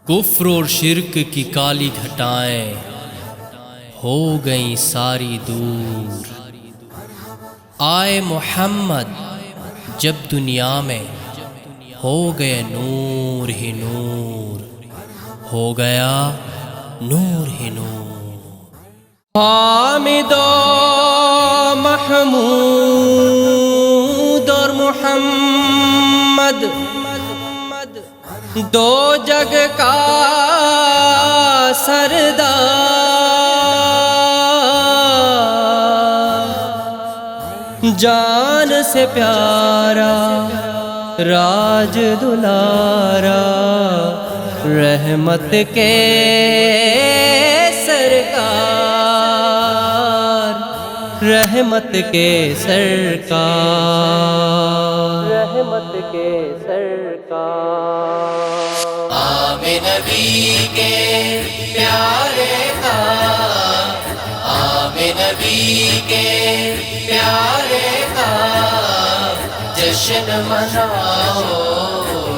کفر اور شرک کی کالی گھٹائیں ہو گئیں ساری دور۔ آئے محمد جب دنیا میں ہو گئے نور ہی نور، ہو گیا نور ہی نور۔ حامد و محمود اور محمد دو جگ کا سردار، جان سے پیارا راج دلارا، رحمت کے سرکار، رحمت کے سرکار، رحمت کے سرکار۔ عام نبی کے پیارے کا، عام نبی کے پیارے کا جشن مناؤ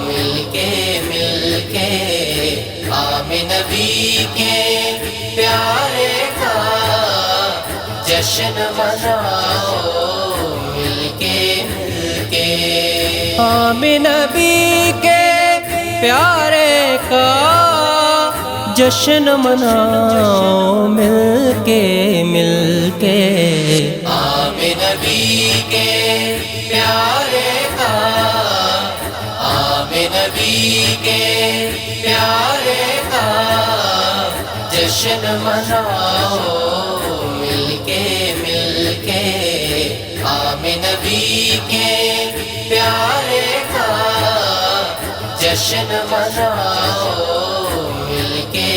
مل کے عام نبی کے پیارے کا جشن مناؤ مل کے عام نبی کے پیارے کا جشن مناؤ مل کے عام نبی کے پیارے کا، عام نبی کے پیارے کا جشن مناؤ مل کے عام نبی کے پیارے کا جشن مناؤ مل کے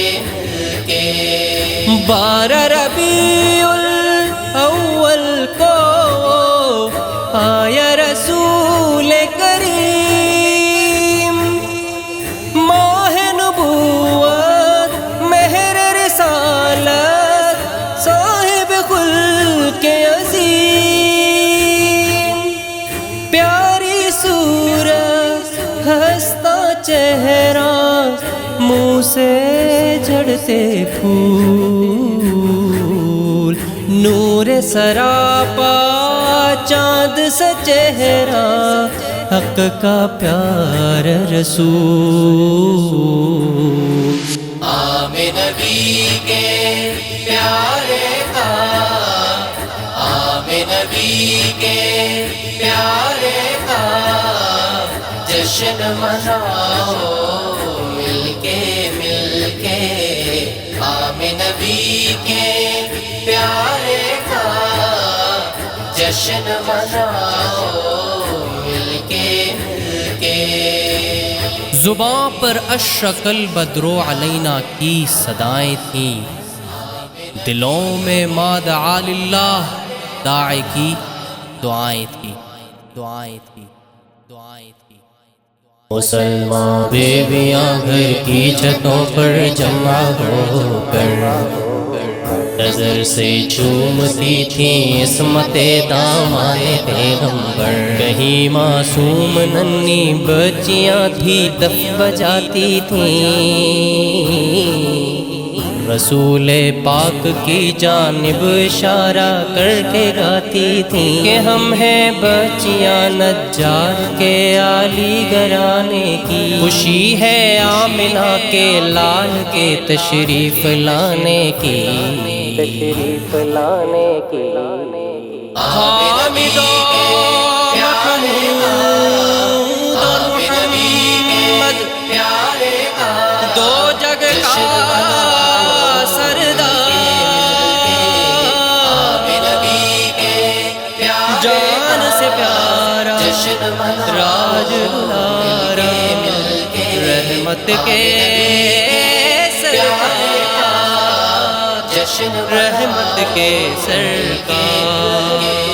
12 ربیع الاول کو آیا رسول کریم، ماہ نبوت مہر رسالت صاحب خلق عظیم، پیاری صورت ہنستا چہرہ منہ سے جھڑتے پھول، نور سراپا چاند سا چہرہ حق کا پیار رسول۔ عام نبی کے پیارے کا، عام نبی کے پیارے کا جشن مناؤ مل کے عام نبی کے پیارے کا جشن مناؤ مل کے زباں پر اشرق البدر علینا کی صدائیں تھیں، دلوں میں مادعا للہ داعی کی دعائیں تھیں۔ مسلمان بیویاں گھر کی چھتوں پر جمع ہو کر نظر سے چومتی تھیں عصمت داماد پیغمبر، کہیں معصوم ننھی بچیاں بھی دف بجاتی تھیں، رسول پاک کی جانب اشارہ کر کے گاتی تھیں کہ ہم ہیں بچیاں نجار کے عالی گھرانے کی، خوشی ہے آمنہ کے لال کے تشریف لانے کی، حامد و محمود اور محمد دو جگ کا جان سے پیارا راج دلارا، رحمت کے سرکار، رحمت کے سرکار۔